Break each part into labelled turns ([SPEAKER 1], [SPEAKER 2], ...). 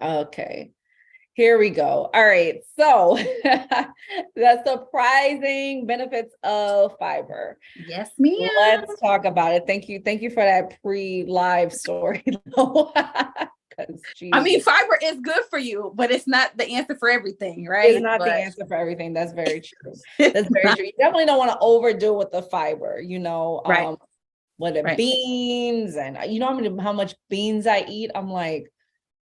[SPEAKER 1] Okay. Here we go. All right. So the surprising benefits of fiber.
[SPEAKER 2] Yes, ma'am.
[SPEAKER 1] Let's talk about it. Thank you. Thank you for that pre-live story.
[SPEAKER 2] I mean, fiber is good for you, but it's not the answer for everything, right?
[SPEAKER 1] It's not the answer for everything. That's very true. That's very true. You definitely don't want to overdo with the fiber,
[SPEAKER 2] Right.
[SPEAKER 1] With the beans, and how much beans I eat. I'm like,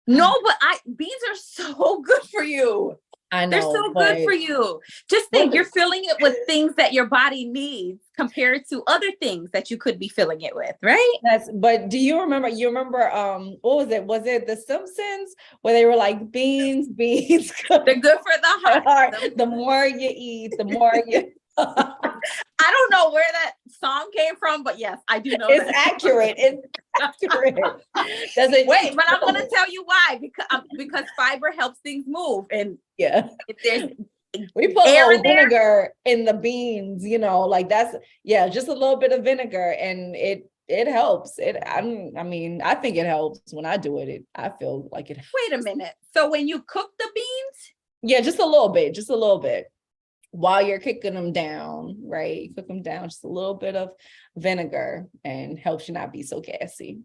[SPEAKER 2] no, but beans are so good for you.
[SPEAKER 1] I know
[SPEAKER 2] they're so good for you. Just think you're filling it with things that your body needs compared to other things that you could be filling it with, right?
[SPEAKER 1] But do you remember, what was it? Was it The Simpsons where they were like beans?
[SPEAKER 2] They're good for the heart.
[SPEAKER 1] The more you eat, the more you
[SPEAKER 2] I don't know where that song came from, but yes, I do know
[SPEAKER 1] it's accurate. It's accurate.
[SPEAKER 2] Wait, but I'm going to tell you why, because fiber helps things move. And if there's
[SPEAKER 1] we put a little vinegar in the beans, just a little bit of vinegar, and it helps. I think it helps when I do it. I feel like it.
[SPEAKER 2] Wait a minute. So when you cook the beans?
[SPEAKER 1] Yeah, just a little bit. While you're cooking them down, right? You cook them down, just a little bit of vinegar, and helps you not be so gassy.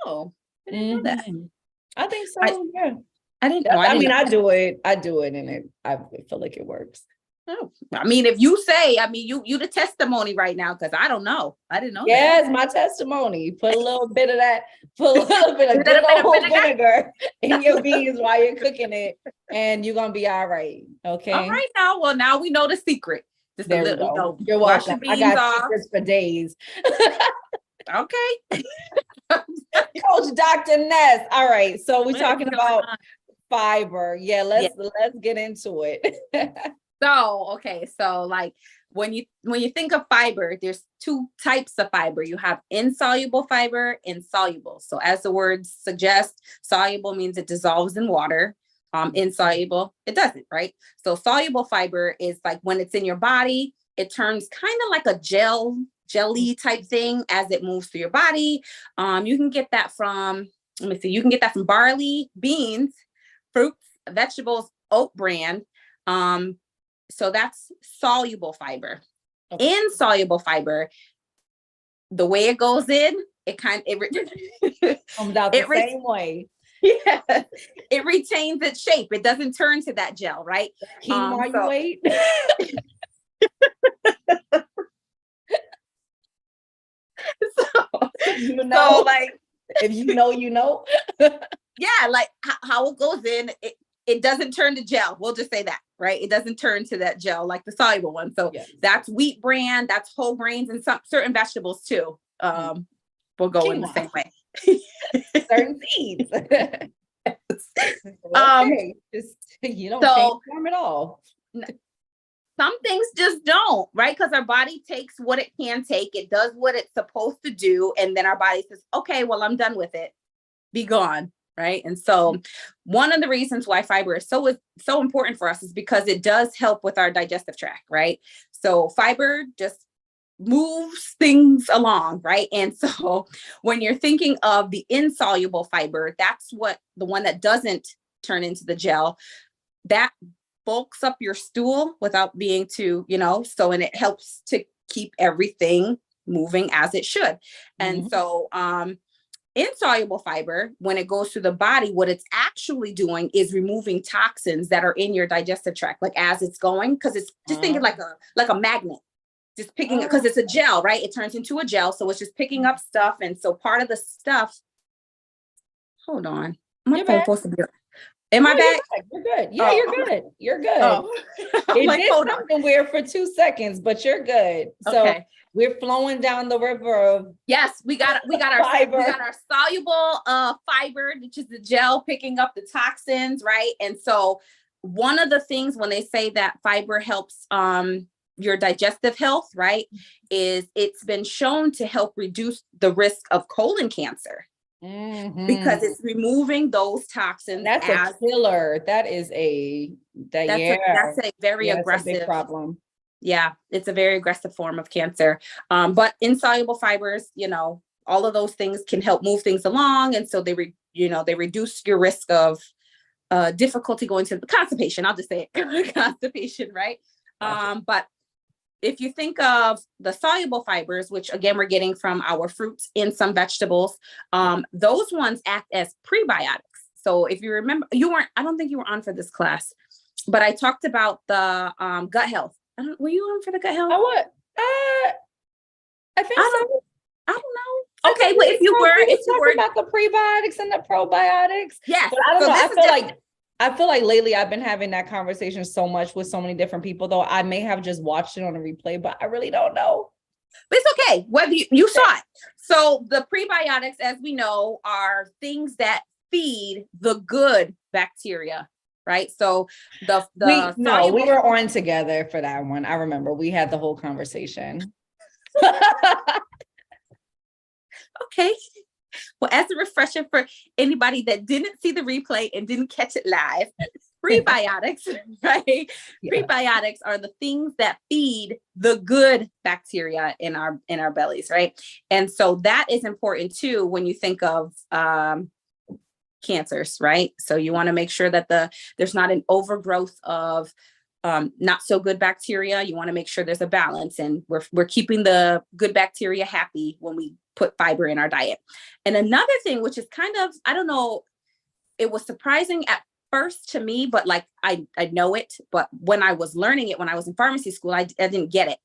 [SPEAKER 2] Oh, I didn't know that.
[SPEAKER 1] I think so. Yeah.
[SPEAKER 2] I didn't know.
[SPEAKER 1] I do it, and I feel like it works.
[SPEAKER 2] Oh, I mean, if you say, you the testimony right now, because I don't know. I didn't know.
[SPEAKER 1] Yes, my testimony. Put a little bit of that. Put a little bit of good old vinegar in your beans while you're cooking it, and you're gonna be all right. Okay.
[SPEAKER 2] All right now. Well, now we know the secret. Just
[SPEAKER 1] there we go. You're welcome. I got secrets for days.
[SPEAKER 2] Okay.
[SPEAKER 1] Coach Dr. NESS. All right. So we're talking about fiber. Yeah, let's get into it.
[SPEAKER 2] So like when you think of fiber, there's two types of fiber. You have insoluble fiber and soluble. So as the word suggests, soluble means it dissolves in water. Insoluble, it doesn't, right? So soluble fiber is like when it's in your body, it turns kind of like a jelly type thing as it moves through your body. You can get that from, you can get that from barley, beans, fruits, vegetables, oat bran. So that's soluble fiber. Okay. Insoluble fiber, the way it goes in, it
[SPEAKER 1] comes out the same way.
[SPEAKER 2] Yeah, it retains its shape. It doesn't turn to that gel, right?
[SPEAKER 1] Wait. So like, if you know.
[SPEAKER 2] Yeah, like how it goes in, it doesn't turn to gel. We'll just say that, right? It doesn't turn to that gel like the soluble one. So that's wheat bran, that's whole grains, and some certain vegetables too. Will go in the same way.
[SPEAKER 1] Certain seeds. Just you don't change form at all.
[SPEAKER 2] Some things just don't, right? Because our body takes what it can take, it does what it's supposed to do, and then our body says, okay, well, I'm done with it. Be gone. Right. And so one of the reasons why fiber is so important for us is because it does help with our digestive tract. Right. So fiber just moves things along. Right. And so when you're thinking of the insoluble fiber, that's the one that doesn't turn into the gel, that bulks up your stool without being too, and it helps to keep everything moving as it should. And so, insoluble fiber, when it goes through the body, what it's actually doing is removing toxins that are in your digestive tract, like as it's going, because it's just thinking like a magnet, just picking up, because it's a gel, right? It turns into a gel. So it's just picking up stuff. And so part of the stuff, hold on. My phone supposed to be, am I back?
[SPEAKER 1] You're good. Yeah, you're good. You're good. Oh. It did something weird for 2 seconds, but you're good. So we're flowing down the river of
[SPEAKER 2] we got our fiber. We got our soluble fiber, which is the gel picking up the toxins, right? And so one of the things when they say that fiber helps your digestive health, right, is it's been shown to help reduce the risk of colon cancer. Because it's removing those toxins.
[SPEAKER 1] That's a killer. That's a
[SPEAKER 2] very aggressive
[SPEAKER 1] big problem.
[SPEAKER 2] Yeah, it's a very aggressive form of cancer. But insoluble fibers, all of those things can help move things along, and so they reduce your risk of difficulty going to the constipation. I'll just say it, constipation, right? But if you think of the soluble fibers, which again, we're getting from our fruits and some vegetables, those ones act as prebiotics. So if you remember, I don't think you were on for this class, but I talked about the gut health. Were you on for the gut health?
[SPEAKER 1] I think so.
[SPEAKER 2] I don't know. Okay, well, if you were
[SPEAKER 1] about the prebiotics and the probiotics.
[SPEAKER 2] Yes.
[SPEAKER 1] But I don't know. I feel like lately I've been having that conversation so much with so many different people, though I may have just watched it on a replay, but I really don't know.
[SPEAKER 2] But it's okay. Whether you saw it. So the prebiotics, as we know, are things that feed the good bacteria, right? So
[SPEAKER 1] we were on together for that one. I remember we had the whole conversation.
[SPEAKER 2] Okay. Well, as a refresher for anybody that didn't see the replay and didn't catch it live, prebiotics, right? Yeah. Prebiotics are the things that feed the good bacteria in our bellies, right? And so that is important too when you think of cancers, right? So you want to make sure that there's not an overgrowth of not so good bacteria. You want to make sure there's a balance, and we're keeping the good bacteria happy when we put fiber in our diet. And another thing, which is kind of, I don't know, it was surprising at first to me, but like I know it, but when I was learning it, when I was in pharmacy school, I didn't get it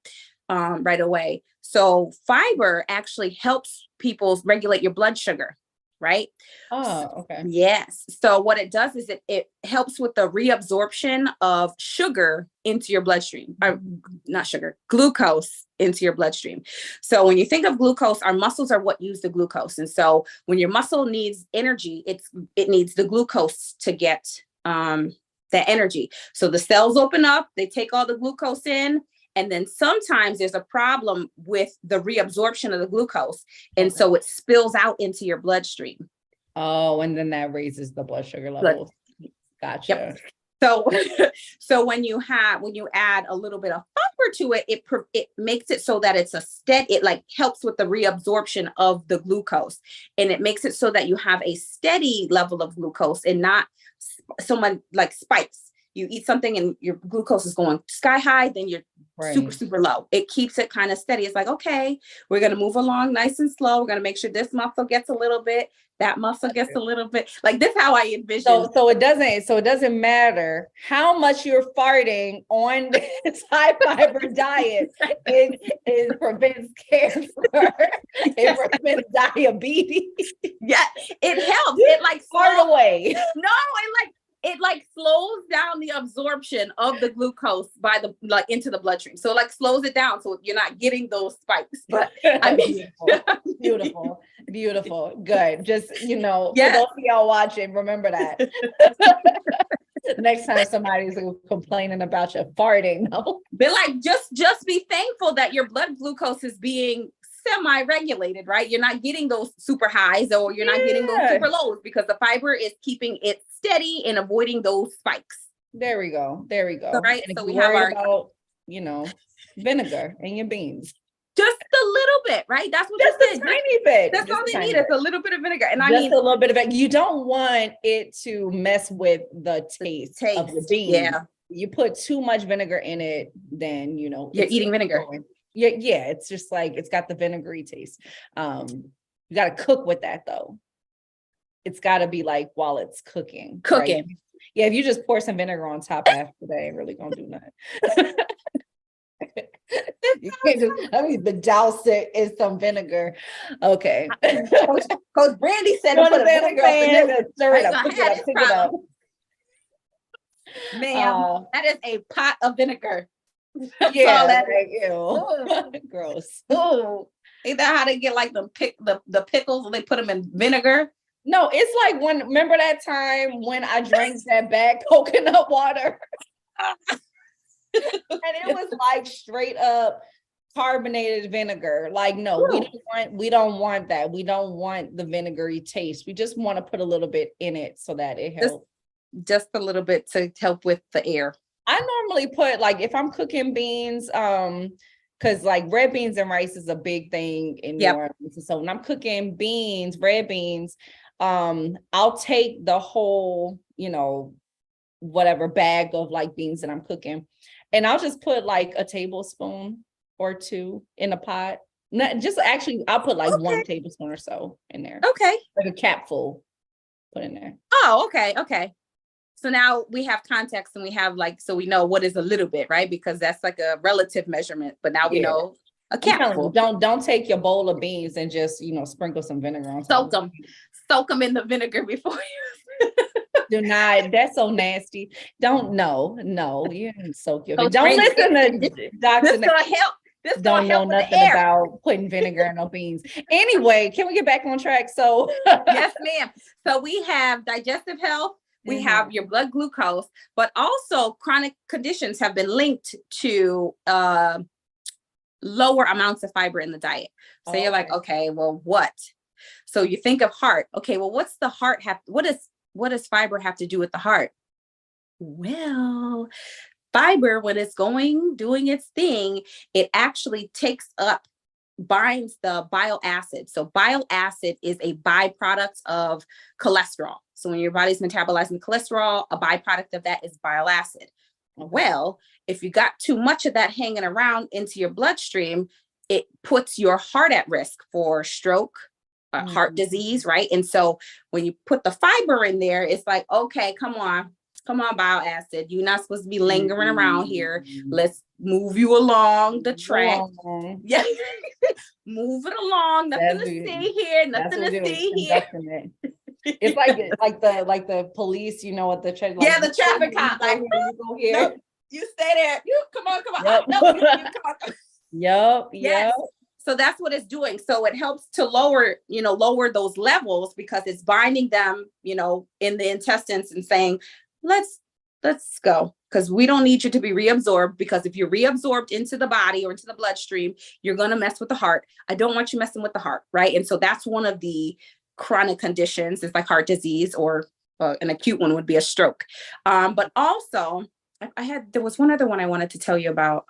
[SPEAKER 2] right away. So fiber actually helps people regulate your blood sugar. Right?
[SPEAKER 1] Oh, okay.
[SPEAKER 2] Yes. So what it does is it helps with the reabsorption of sugar into your bloodstream, or not sugar, glucose into your bloodstream. So when you think of glucose, our muscles are what use the glucose. And so when your muscle needs energy, it needs the glucose to get the energy. So the cells open up, they take all the glucose in. And then sometimes there's a problem with the reabsorption of the glucose. And so it spills out into your bloodstream.
[SPEAKER 1] Oh, and then that raises the blood sugar levels. Gotcha.
[SPEAKER 2] Yep. So when you add a little bit of fiber to it, it makes it so that it's it like helps with the reabsorption of the glucose. And it makes it so that you have a steady level of glucose and not so much like spikes. You eat something and your glucose is going sky high, then you're super, super low. It keeps it kind of steady. It's like, okay, we're going to move along nice and slow. We're going to make sure this muscle gets a little bit, that muscle gets a little bit. Like this is how I envision.
[SPEAKER 1] So it doesn't matter how much you're farting on this high fiber diet. It prevents cancer. It prevents diabetes.
[SPEAKER 2] Yeah, it helps. It like
[SPEAKER 1] fart away.
[SPEAKER 2] No, it slows down the absorption of the glucose by into the bloodstream. So it slows it down. So you're not getting those spikes, but I mean,
[SPEAKER 1] beautiful. Good. Just, for those of y'all watching, remember that. Next time somebody's complaining about you farting, no.
[SPEAKER 2] But just be thankful that your blood glucose is being semi-regulated, right? You're not getting those super highs or you're not getting those super lows because the fiber is keeping it steady and avoiding those spikes.
[SPEAKER 1] There we go.
[SPEAKER 2] So, right.
[SPEAKER 1] And so we have about, vinegar in your beans.
[SPEAKER 2] Just a little bit, right? That's what
[SPEAKER 1] just a tiny bit.
[SPEAKER 2] That's all they need is a little bit of vinegar. And
[SPEAKER 1] a little bit of it. You don't want it to mess with the taste of the beans.
[SPEAKER 2] Yeah.
[SPEAKER 1] You put too much vinegar in it, then
[SPEAKER 2] you're eating vinegar.
[SPEAKER 1] Yeah, it's just like it's got the vinegary taste. You got to cook with that though. It's got to be like while it's cooking. Right? Yeah, if you just pour some vinegar on top after, that ain't really gonna do nothing. You can't just douse it in some vinegar. Okay.
[SPEAKER 2] Coach Brandy said
[SPEAKER 1] put vinegar in, stir it up, pick it up.
[SPEAKER 2] Ma'am, that is a pot of vinegar.
[SPEAKER 1] Yeah, ew. Gross.
[SPEAKER 2] Oh, ain't that how they get the pickles and they put them in vinegar?
[SPEAKER 1] No, it's like remember that time when I drank that bad coconut water? And it was like straight up carbonated vinegar. Like, no, we don't want that. We don't want the vinegary taste. We just want to put a little bit in it so that it helps.
[SPEAKER 2] Just a little bit to help with the air.
[SPEAKER 1] I normally put if I'm cooking beans, because red beans and rice is a big thing in New Orleans. So when I'm cooking red beans, I'll take the whole, whatever bag of like beans that I'm cooking. And I'll just put like a tablespoon or two in a pot. Not just actually, I'll put like 1 tablespoon or so in there.
[SPEAKER 2] Okay.
[SPEAKER 1] Like a capful put in there.
[SPEAKER 2] Oh, okay. Okay. So now we have context and we have like, so we know what is a little bit, right? Because that's like a relative measurement, but now we know a capful.
[SPEAKER 1] Don't take your bowl of beans and just, sprinkle some vinegar on top.
[SPEAKER 2] Soak them in the vinegar before you.
[SPEAKER 1] Do not. That's so nasty. No, you didn't soak your vinegar. Don't listen to Dr.
[SPEAKER 2] This gonna help. This
[SPEAKER 1] don't know nothing about putting vinegar in no beans. Anyway, can we get back on track? So
[SPEAKER 2] yes, ma'am. So we have digestive health. We have your blood glucose, but also chronic conditions have been linked to lower amounts of fiber in the diet. So you're like, okay, well, what? So you think of heart. Okay, well, what's the heart have? What does fiber have to do with the heart? Well, fiber, when it's doing its thing, it actually binds the bile acid. So bile acid is a byproduct of cholesterol. So when your body's metabolizing cholesterol, a byproduct of that is bile acid. Well, if you got too much of that hanging around into your bloodstream, it puts your heart at risk for stroke, heart disease, right? And so when you put the fiber in there, it's like, okay, come on, bile acid. You're not supposed to be lingering around here. Let's move you along the track. Yeah. Move it along. Nothing to see here. Nothing to see here.
[SPEAKER 1] It's like the police, at the traffic.
[SPEAKER 2] Yeah, the traffic cop. Like,
[SPEAKER 1] you go here.
[SPEAKER 2] No, you stay there. You come on.
[SPEAKER 1] Yep.
[SPEAKER 2] No, you come on.
[SPEAKER 1] Yep.
[SPEAKER 2] Yes. So that's what it's doing. So it helps to lower those levels because it's binding them, in the intestines and saying, let's go, because we don't need you to be reabsorbed, because if you're reabsorbed into the body or into the bloodstream, you're going to mess with the heart. I don't want you messing with the heart, right? And so that's one of the chronic conditions. It's like heart disease, or an acute one would be a stroke. But also there was one other one I wanted to tell you about.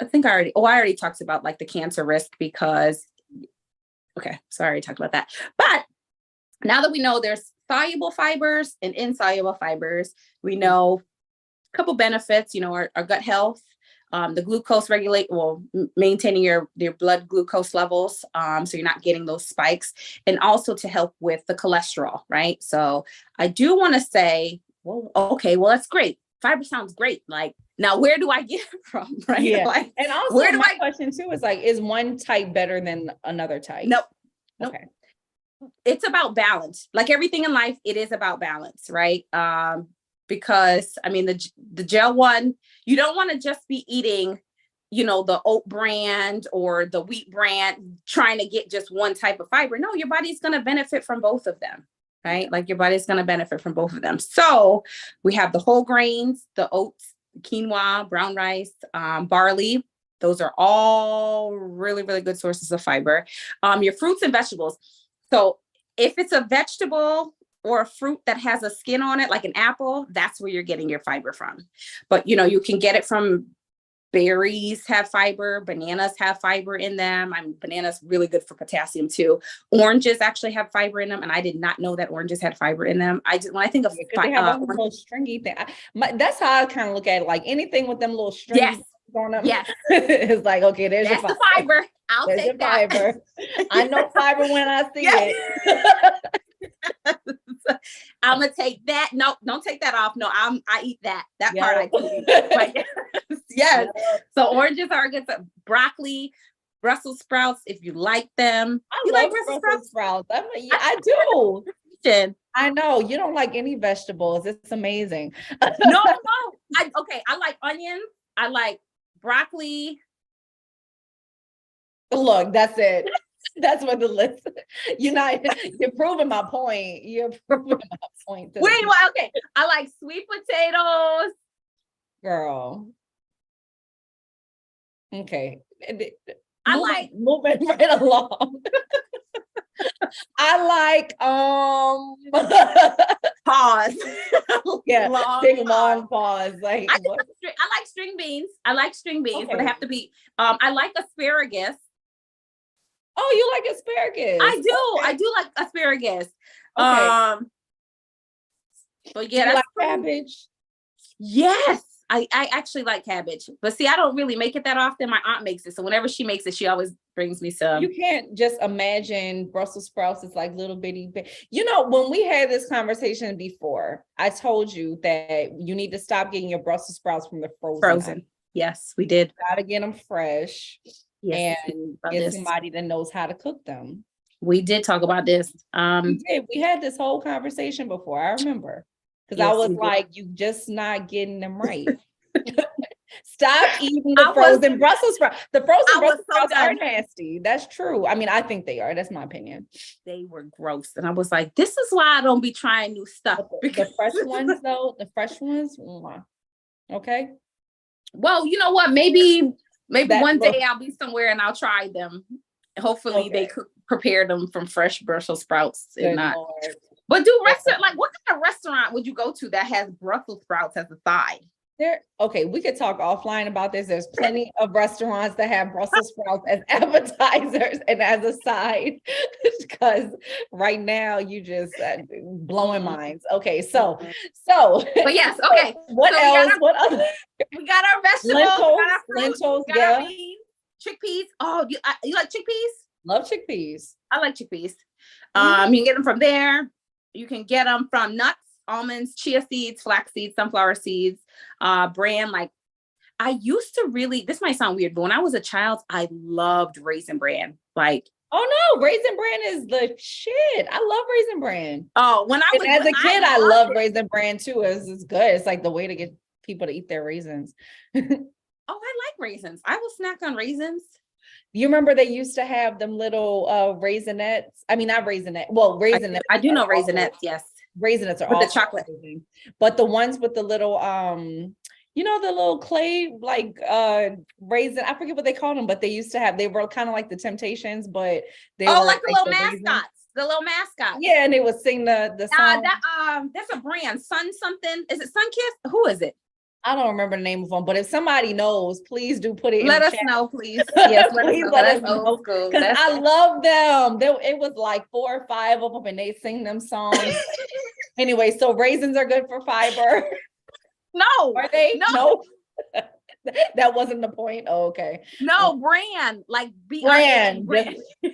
[SPEAKER 2] I think I already talked about like the cancer risk because, okay, so I already talked about that. But now that we know there's soluble fibers and insoluble fibers, we know a couple benefits, our gut health, the glucose maintaining your blood glucose levels, so you're not getting those spikes, and also to help with the cholesterol, right? So I do want to say, well, okay, well, that's great. Fiber sounds great. Like, now where do I get it from, right?
[SPEAKER 1] Yeah.
[SPEAKER 2] Like,
[SPEAKER 1] and also my question too is like, is one type better than another type?
[SPEAKER 2] Nope.
[SPEAKER 1] Okay.
[SPEAKER 2] It's about balance. Like everything in life, it is about balance, right? Because I mean, the gel one, you don't want to just be eating, the oat brand or the wheat brand, trying to get just one type of fiber. No, your body's going to benefit from both of them, right? Like your body's going to benefit from both of them. So we have the whole grains, the oats, quinoa, brown rice, barley. Those are all really, really good sources of fiber. Your fruits and vegetables. So if it's a vegetable or a fruit that has a skin on it, like an apple, that's where you're getting your fiber from. But, you can get it from berries, have fiber, bananas have fiber in them. Bananas really good for potassium too. Oranges actually have fiber in them. And I did not know that oranges had fiber in them. When I think of
[SPEAKER 1] they have a little stringy thing. That's how I kind of look at it. Like anything with them little stringy on them.
[SPEAKER 2] Yes.
[SPEAKER 1] It's like, okay, there's your fiber.
[SPEAKER 2] The fiber. There's take your that.
[SPEAKER 1] Fiber. I know fiber when I see it.
[SPEAKER 2] I'm gonna take that. No, don't take that off. No, I eat that. That part I eat. Like, yes. So oranges are good. Broccoli, Brussels sprouts, if you like them.
[SPEAKER 1] You like Brussels sprouts? I do. I know you don't like any vegetables. It's amazing.
[SPEAKER 2] No. I like onions. I like broccoli.
[SPEAKER 1] Look, that's it. That's what the list. You're proving my point. You're proving my point.
[SPEAKER 2] Wait, okay. I like sweet potatoes.
[SPEAKER 1] Girl. Okay.
[SPEAKER 2] Moving
[SPEAKER 1] right along. I like
[SPEAKER 2] pause.
[SPEAKER 1] Yeah, big long pause. Like
[SPEAKER 2] I like string beans. Okay. But they have to be. I like asparagus.
[SPEAKER 1] Oh, you like asparagus?
[SPEAKER 2] I do. Okay. I do like asparagus.
[SPEAKER 1] Okay.
[SPEAKER 2] But
[SPEAKER 1] Do
[SPEAKER 2] yeah,
[SPEAKER 1] you
[SPEAKER 2] that's
[SPEAKER 1] like cabbage?
[SPEAKER 2] yes. I actually like cabbage, but see, I don't really make it that often. My aunt makes it, so whenever she makes it, she always brings me some.
[SPEAKER 1] You can't just imagine Brussels sprouts as like little bitty. You know, when we had this conversation before, I told you that you need to stop getting your Brussels sprouts from the frozen.
[SPEAKER 2] Yes, we did.
[SPEAKER 1] You gotta get them fresh,
[SPEAKER 2] Yes,
[SPEAKER 1] and get somebody that knows how to cook them.
[SPEAKER 2] We did talk about this.
[SPEAKER 1] We had this whole conversation before. I remember, because
[SPEAKER 2] yes,
[SPEAKER 1] I was like, "You just not getting them right." Stop eating the frozen Brussels sprouts. The frozen Brussels sprouts are nasty. That's true. I mean, I think they are. That's my opinion.
[SPEAKER 2] They were gross, and I was like, "This is why I don't be trying new stuff."
[SPEAKER 1] The fresh ones, though, okay.
[SPEAKER 2] Well, you know what? Maybe one day I'll be somewhere and I'll try them. Hopefully, they could prepare them from fresh Brussels sprouts and not. Lord. But what kind of restaurant would you go to that has Brussels sprouts as a side?
[SPEAKER 1] We could talk offline about this. There's plenty of restaurants that have Brussels sprouts as appetizers and as a side, because right now you just blowing minds. Okay, so
[SPEAKER 2] but yes, okay.
[SPEAKER 1] What else? What other?
[SPEAKER 2] We got our vegetables, lentils, yeah. Beans, chickpeas. Oh, you like chickpeas?
[SPEAKER 1] Love chickpeas.
[SPEAKER 2] I like chickpeas. You can get them from there. You can get them from nuts, almonds, chia seeds, flax seeds, sunflower seeds, bran. Like, I used to really, this might sound weird, but when I was a child, I loved Raisin Bran. Like,
[SPEAKER 1] oh no, Raisin Bran is the shit. I love Raisin Bran.
[SPEAKER 2] Oh,
[SPEAKER 1] as a kid, I loved Raisin Bran too. It's good. It's like the way to get people to eat their raisins.
[SPEAKER 2] Oh, I like raisins. I will snack on raisins.
[SPEAKER 1] You remember they used to have them little raisinettes? I mean, not raisinette. Well, raisinettes.
[SPEAKER 2] I do know raisinettes, yes.
[SPEAKER 1] Raisinettes are
[SPEAKER 2] all the chocolate,
[SPEAKER 1] but the ones with the little the little clay like raisin, I forget what they called them, but they were kind of like the Temptations, but they were
[SPEAKER 2] like the little mascots. The little mascots.
[SPEAKER 1] Yeah, and they would sing the song.
[SPEAKER 2] That's a brand, Sun something. Is it Sunkiss? Who is it?
[SPEAKER 1] I don't remember the name of them, but if somebody knows, please do put it.
[SPEAKER 2] Let us know, please. Yes,
[SPEAKER 1] please let us know, because I love them. It was like 4 or 5 of them, and they sing them songs. Anyway, so raisins are good for fiber.
[SPEAKER 2] No,
[SPEAKER 1] are they? No. That wasn't the point. Oh, okay.
[SPEAKER 2] No, bran, like
[SPEAKER 1] brand,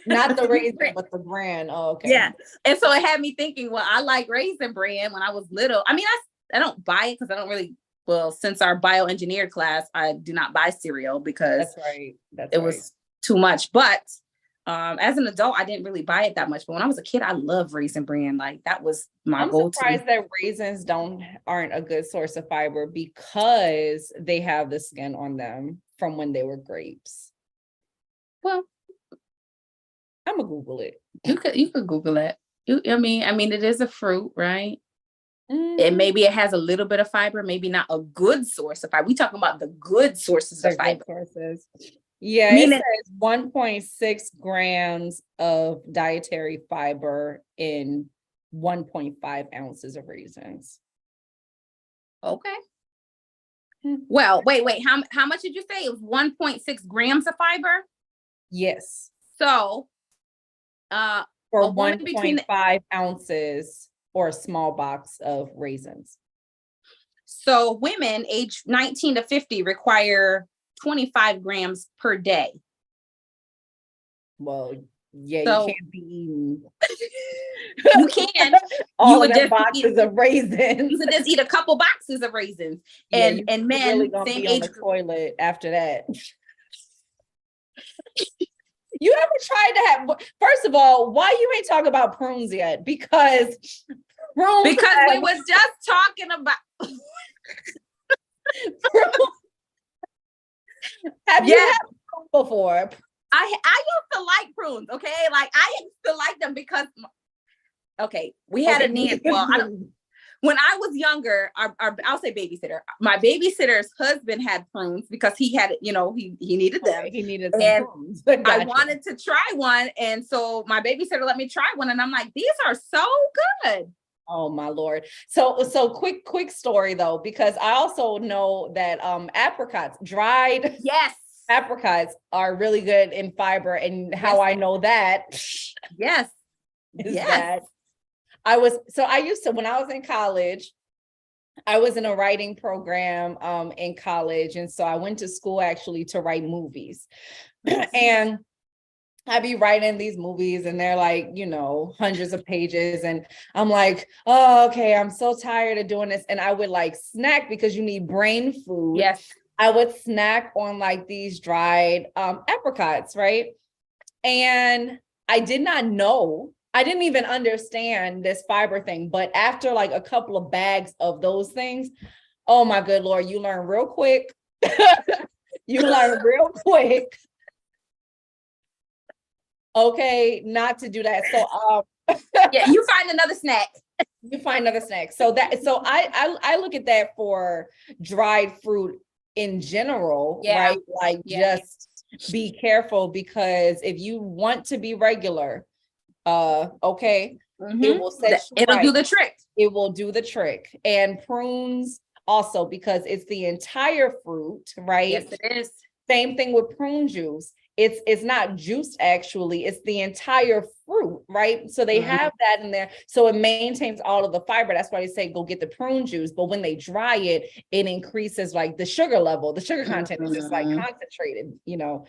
[SPEAKER 1] not the raisin, but the brand. Oh, okay.
[SPEAKER 2] Yeah, and so it had me thinking. Well, I like Raisin Bran when I was little. I mean, I don't buy it because I don't really. Well, since our bioengineer class, I do not buy cereal because it was too much. But as an adult, I didn't really buy it that much. But when I was a kid, I loved Raisin Bran. Like, that was my go-to.
[SPEAKER 1] I'm surprised that raisins aren't a good source of fiber because they have the skin on them from when they were grapes.
[SPEAKER 2] Well,
[SPEAKER 1] I'm gonna Google it.
[SPEAKER 2] You could Google it. I mean, it is a fruit, right? And maybe it has a little bit of fiber, maybe not a good source of fiber. We talking about the good sources of fiber.
[SPEAKER 1] Yeah, it says 1.6 grams of dietary fiber in 1.5 ounces of raisins.
[SPEAKER 2] Okay. Well, wait. How much did you say? It was 1.6 grams of fiber?
[SPEAKER 1] Yes.
[SPEAKER 2] So,
[SPEAKER 1] for 1.5 ounces or a small box of raisins.
[SPEAKER 2] So women aged 19 to 50 require 25 grams per day.
[SPEAKER 1] Well, yeah, so, you can't be eating.
[SPEAKER 2] You can.
[SPEAKER 1] All of the boxes of raisins.
[SPEAKER 2] You could just eat a couple boxes of raisins. And men,
[SPEAKER 1] really gonna same be age on the toilet after that. You ever tried to have, first of all, why you ain't talking about prunes yet? Because we
[SPEAKER 2] was just talking about
[SPEAKER 1] have you had prunes before?
[SPEAKER 2] I used to like prunes, okay? Like, I used to like them because we had a nanny. Well, when I was younger, our I'll say babysitter. My babysitter's husband had prunes because he had, he needed them.
[SPEAKER 1] He needed some prunes. Gotcha.
[SPEAKER 2] I wanted to try one, and so my babysitter let me try one, and I'm like, these are so good.
[SPEAKER 1] Oh my Lord. So quick story though, because I also know that apricots, dried apricots are really good in fiber, and how I know that is that I used to, when I was in college, I was in a writing program in college. And so I went to school actually to write movies. And I be writing these movies and they're like, hundreds of pages. And I'm like, oh, okay, I'm so tired of doing this. And I would like snack because you need brain food.
[SPEAKER 2] Yes.
[SPEAKER 1] I would snack on like these dried apricots, right? And I did not know, I didn't even understand this fiber thing. But after like a couple of bags of those things, oh my good Lord, you learn real quick. You learn real quick. Okay, not to do that. So
[SPEAKER 2] yeah, you find another snack.
[SPEAKER 1] You find another snack. So I look at that for dried fruit in general, right? Like just be careful, because if you want to be regular, okay, it will set you
[SPEAKER 2] It'll
[SPEAKER 1] right.
[SPEAKER 2] do the trick.
[SPEAKER 1] It will do the trick. And prunes also, because it's the entire fruit, right?
[SPEAKER 2] Yes, it is.
[SPEAKER 1] Same thing with prune juice. It's not juice, actually, it's the entire fruit, right? So they have that in there. So it maintains all of the fiber. That's why they say go get the prune juice. But when they dry it, it increases like the sugar level. The sugar content is just like concentrated, So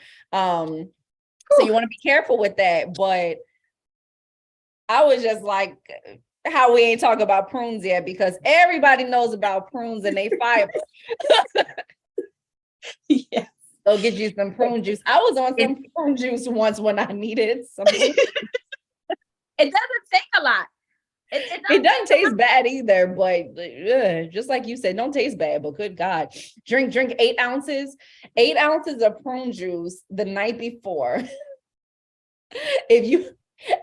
[SPEAKER 1] you want to be careful with that. But I was just like, how we ain't talking about prunes yet, because everybody knows about prunes and they fiber.
[SPEAKER 2] Yeah.
[SPEAKER 1] Go get you some prune juice. I was on some prune juice once when I needed some.
[SPEAKER 2] It doesn't take a lot.
[SPEAKER 1] It doesn't taste bad either, but just like you said, don't taste bad, but good God. Drink 8 ounces of prune juice the night before.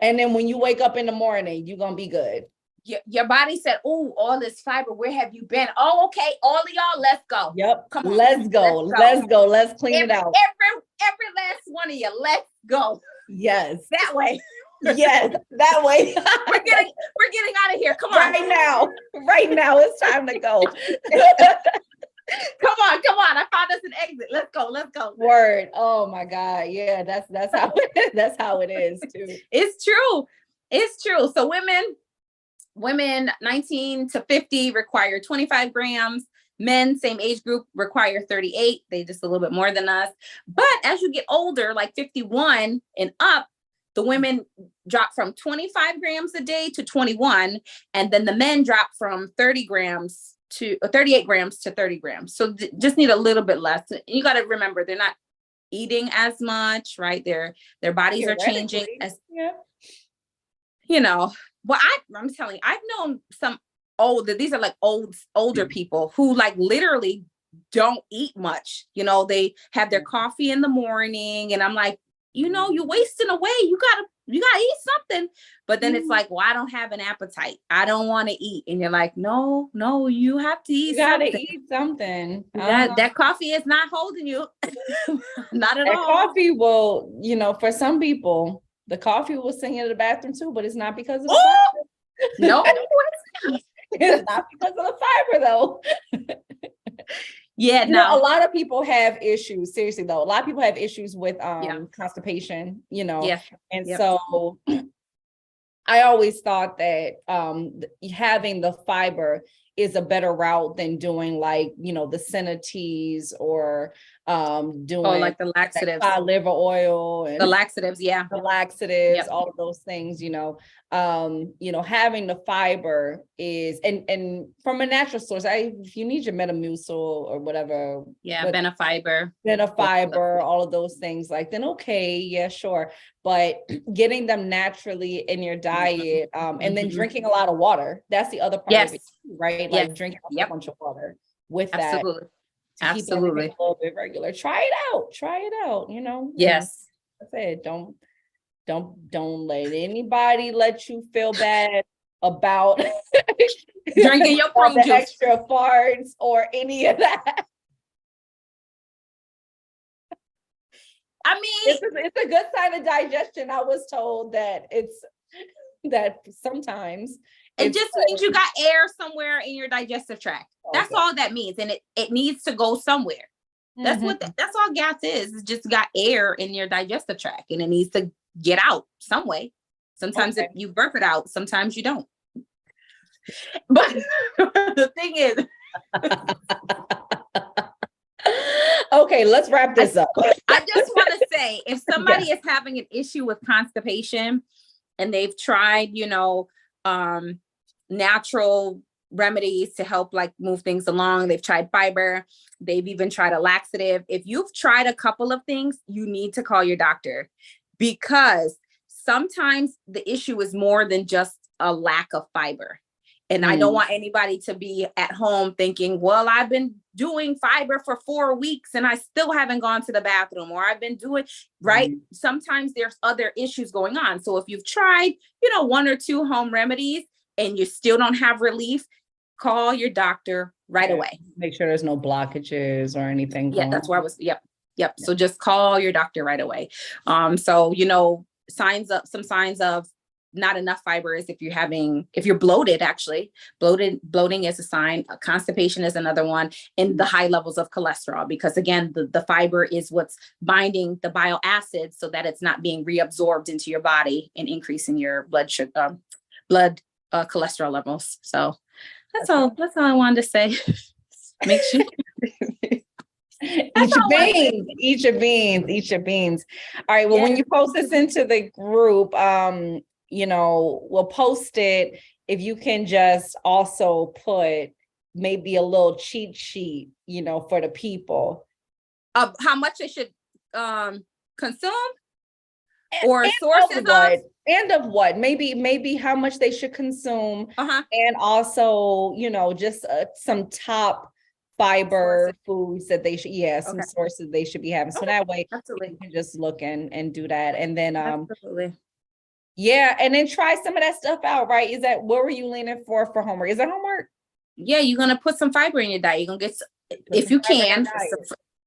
[SPEAKER 1] And then when you wake up in the morning, you're going to be good.
[SPEAKER 2] Your body said, oh, all this fiber, where have you been? Oh, okay, all of y'all, let's go.
[SPEAKER 1] Yep. Come on. Let's go. Let's clean it out.
[SPEAKER 2] Every last one of you, let's go.
[SPEAKER 1] Yes.
[SPEAKER 2] That way.
[SPEAKER 1] Yes, that way.
[SPEAKER 2] We're getting out of here. Come on.
[SPEAKER 1] Right now, it's time to go.
[SPEAKER 2] Come on. I found us an exit. Let's go.
[SPEAKER 1] Word. Oh my God. Yeah, that's how it is too.
[SPEAKER 2] It's true. So women 19 to 50 require 25 grams. Men, same age group, require 38. They just a little bit more than us. But as you get older, like 51 and up, the women drop from 25 grams a day to 21. And then the men drop from 38 grams to 30 grams. So just need a little bit less. You got to remember, they're not eating as much, right? Their bodies are changing. Well, I'm telling you, I've known some these are like older people who like literally don't eat much. They have their coffee in the morning, and I'm like, you're wasting away. You gotta eat something. But then it's like, well, I don't have an appetite. I don't want to eat. And you're like, no, you have to eat.
[SPEAKER 1] You gotta eat something.
[SPEAKER 2] That coffee is not holding you. Not at all.
[SPEAKER 1] Coffee will, for some people, the coffee will sing in the bathroom too, but it's not because of the fiber.
[SPEAKER 2] No,
[SPEAKER 1] it's not because of the fiber though.
[SPEAKER 2] Yeah, no.
[SPEAKER 1] A lot of people have issues. Seriously though, a lot of people have issues with constipation. And so I always thought that having the fiber is a better route than doing like the senna teas or doing
[SPEAKER 2] like the laxatives,
[SPEAKER 1] liver oil and
[SPEAKER 2] the laxatives,
[SPEAKER 1] all of those things. Having the fiber is and from a natural source. If you need your Metamucil or whatever,
[SPEAKER 2] Benefiber,
[SPEAKER 1] all of those things, like then okay, yeah, sure. But getting them naturally in your diet, and then drinking a lot of water. That's the other part of it, right? Like drinking a bunch of water with that.
[SPEAKER 2] Absolutely.
[SPEAKER 1] Keep a little bit regular. Try it out.
[SPEAKER 2] Yes.
[SPEAKER 1] I said, don't let anybody let you feel bad about
[SPEAKER 2] drinking your prune juice,
[SPEAKER 1] extra farts or any of that.
[SPEAKER 2] I mean,
[SPEAKER 1] it's a good sign of digestion. I was told that sometimes
[SPEAKER 2] it just means you got air somewhere in your digestive tract. That's all that means, and it needs to go somewhere. That's that's all gas is. It's just got air in your digestive tract, and it needs to get out some way. Sometimes you burp it out, sometimes you don't. But the thing is,
[SPEAKER 1] Okay, let's wrap this up.
[SPEAKER 2] I just want to say, if somebody
[SPEAKER 1] Yeah.
[SPEAKER 2] is having an issue with constipation and they've tried, natural remedies to help like move things along, they've tried fiber, they've even tried a laxative. If you've tried a couple of things, you need to call your doctor, because sometimes the issue is more than just a lack of fiber. And I don't want anybody to be at home thinking, well, I've been doing fiber for 4 weeks and I still haven't gone to the bathroom, or I've been doing, right? Sometimes there's other issues going on. So if you've tried, 1 or 2 home remedies and you still don't have relief, call your doctor right away.
[SPEAKER 1] Make sure there's no blockages or anything.
[SPEAKER 2] Yeah, that's where I was. Yep. So just call your doctor right away. So, some signs of not enough fiber is if you're bloated, actually. Bloating is a sign. Constipation is another one, and the high levels of cholesterol, because again, the fiber is what's binding the bile acids so that it's not being reabsorbed into your body and increasing your blood cholesterol levels. So that's all I wanted to say. Make sure.
[SPEAKER 1] Eat your beans. All right. Well, when you post this into the group, we'll post it. If you can just also put maybe a little cheat sheet, for the people.
[SPEAKER 2] Of how much they should consume, or sources
[SPEAKER 1] of. And of what, maybe how much they should consume, and also, just some top fiber foods that they should, some sources they should be having. So that way you can just look and do that. And then, and then try some of that stuff out, right? What were you leaning for homework? Is that homework?
[SPEAKER 2] Yeah, you're going to put some fiber in your diet. You're going to get, if you can,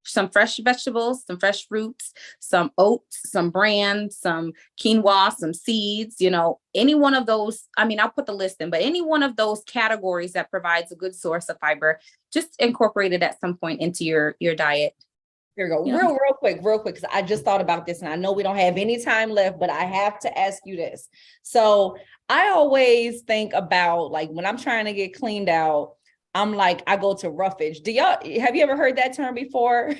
[SPEAKER 2] some fresh vegetables, some fresh fruits, some oats, some bran, some quinoa, some seeds, any one of those. I mean, I'll put the list in, but any one of those categories that provides a good source of fiber, just incorporate it at some point into your diet.
[SPEAKER 1] Here we go. Yeah. Real quick, because I just thought about this, and I know we don't have any time left, but I have to ask you this. So I always think about, like, when I'm trying to get cleaned out, I'm like, I go to roughage. Have you ever heard that term before?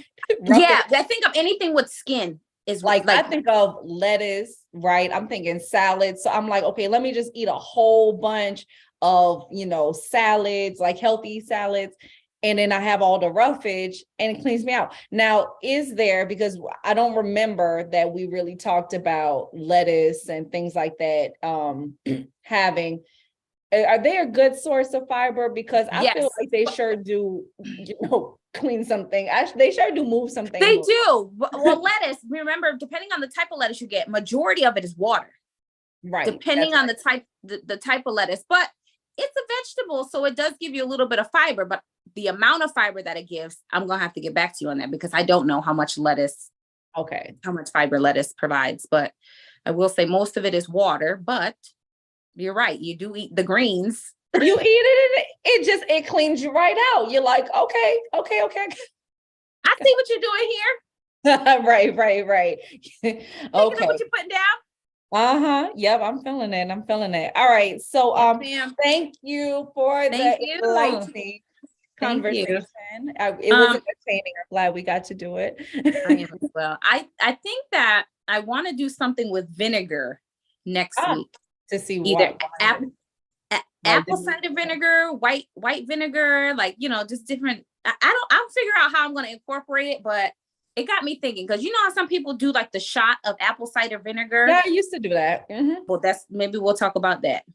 [SPEAKER 2] Yeah, I think of anything with skin is
[SPEAKER 1] like I think of lettuce, right? I'm thinking salad. So I'm like, okay, let me just eat a whole bunch of, salads, like healthy salads. And then I have all the roughage and it cleans me out. Now, because I don't remember that we really talked about lettuce and things like that, are they a good source of fiber? Because I feel like they sure do, clean something. They sure do move something.
[SPEAKER 2] They do. Well, lettuce, remember, depending on the type of lettuce you get, majority of it is water. Right. Depending on the type of lettuce. But it's a vegetable, so it does give you a little bit of fiber. But the amount of fiber that it gives, I'm going to have to get back to you on that, because I don't know how much fiber lettuce provides. But I will say most of it is water, but you're right. You do eat the greens.
[SPEAKER 1] You eat it and it cleans you right out. You're like, okay.
[SPEAKER 2] I see what you're doing here.
[SPEAKER 1] Right. Okay.
[SPEAKER 2] What you're putting down?
[SPEAKER 1] Yep, I'm feeling it. All right. So thank you for the enlightening conversation. It was entertaining. I'm glad we got to do it.
[SPEAKER 2] I am as well. I think that I want to do something with vinegar next week.
[SPEAKER 1] To see
[SPEAKER 2] either apple cider vinegar, white vinegar, just different. I'll figure out how I'm going to incorporate it, but it got me thinking, because how some people do like the shot of apple cider vinegar.
[SPEAKER 1] Yeah, I used to do that.
[SPEAKER 2] Well, maybe we'll talk about that.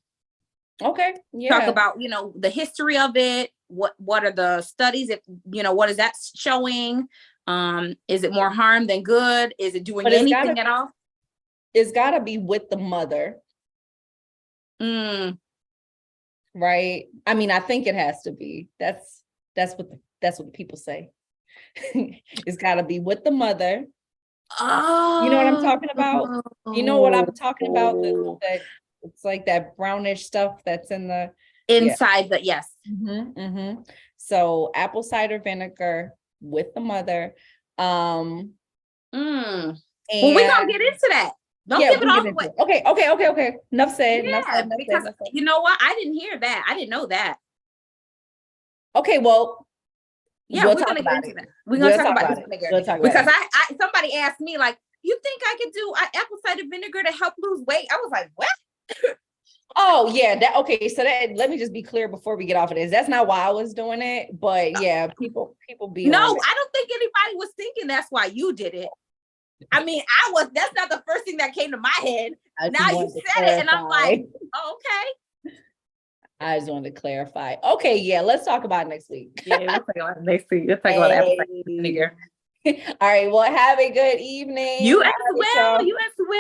[SPEAKER 1] Okay. Yeah.
[SPEAKER 2] Talk about, the history of it. What are the studies? If, what is that showing? Is it more harm than good? Is it doing anything at all?
[SPEAKER 1] It's gotta be with the mother. Right. I mean, I think it has to be. That's what the people say. It's got to be with the mother. Oh, you know what I'm talking about? You know what I'm talking about? It's like that brownish stuff that's in the
[SPEAKER 2] inside. But yes.
[SPEAKER 1] So apple cider vinegar with the mother.
[SPEAKER 2] Well, we're gonna get into that. Don't give it all away.
[SPEAKER 1] Okay. Enough said.
[SPEAKER 2] Because you know what? I didn't hear that. I didn't know that.
[SPEAKER 1] Okay, well,
[SPEAKER 2] Yeah, we're gonna get into that. We're gonna talk about this vinegar because I somebody asked me like, you think I could do apple cider vinegar to help lose weight? I was like, what?
[SPEAKER 1] Oh yeah, that okay. So that let me just be clear before we get off of this. That's not why I was doing it, but yeah, people be
[SPEAKER 2] no,
[SPEAKER 1] on it.
[SPEAKER 2] I don't think anybody was thinking that's why you did it. I mean, that's not the first thing that came to my head. Now you said it, and I'm like, oh, okay.
[SPEAKER 1] I just wanted to clarify. Okay, yeah, let's talk about it next week.
[SPEAKER 2] Yeah, we'll talk about it next week. We'll talk about apple cider vinegar.
[SPEAKER 1] All right, well, have a good evening.
[SPEAKER 2] You as well. You as well.